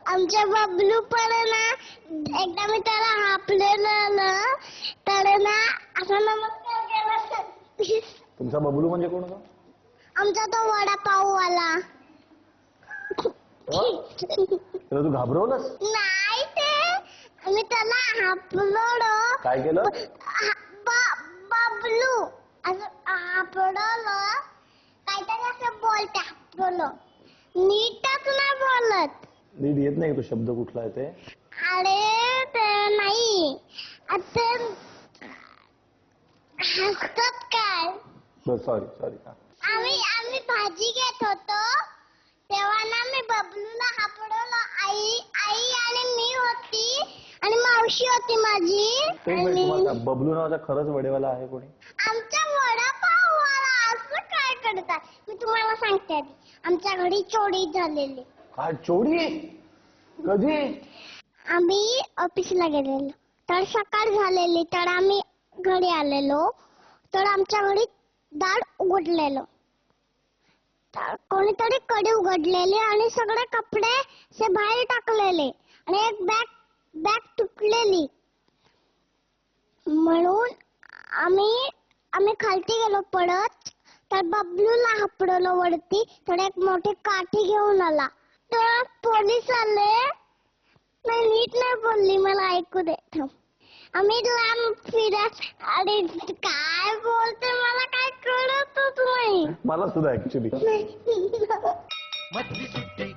आमच्या बबलू पण ना एकदा मी त्याला हापलेलं ना तर ना असा नमस्कार केला. तुमचा बबलू म्हणजे कोण होता? आमचा तो वडापाववाला. त्याला तू घाबरवलंस? नाही ते मी त्याला हापलो. काय केलं? बबलू असं हापडलं काहीतरी असं बोलते हापडलं. नीटच नाही बोलत. नीट येत नाही तो शब्द कुठला आहे ते? अरे ते नाही आता हसतात काय? सॉरी. आम्ही भाजी घेत होतो तेव्हा ना मी बबलूला हापडवलं. आई आणि मी होती आणि मावशी होती माझी. बबलू नावाचा खरंच वडेवाला आहे कोणी? आमचा वडापाववाला. असं काय करतात? मी तुम्हाला सांगते आधी. आमच्या घरी चोरी झालेली. काय चोरी? कधी? आम्ही ऑफिसला गेलेलो तर सकाळ झालेली तर आम्ही घरी आलेलो तर आमच्या घरी दार उघडलेलं. तर कोणीतरी कडी उघडलेली आणि सगळे कपडे से बाहेर टाकलेले आणि एक बॅग तुटलेली. म्हणून आम्ही खालती गेलो पडत तर बबलूला हापडवलं वरती. तर एक मोठी काठी घेऊन आला. तर पोलीस आले. नाही नीट नाही बोलली मला ऐकू दे. आम्ही लांब फिरत अरे काय बोलते मला काय कळतच नाही. मला सुद्धा ऍक्च्युली. मधली सुट्टी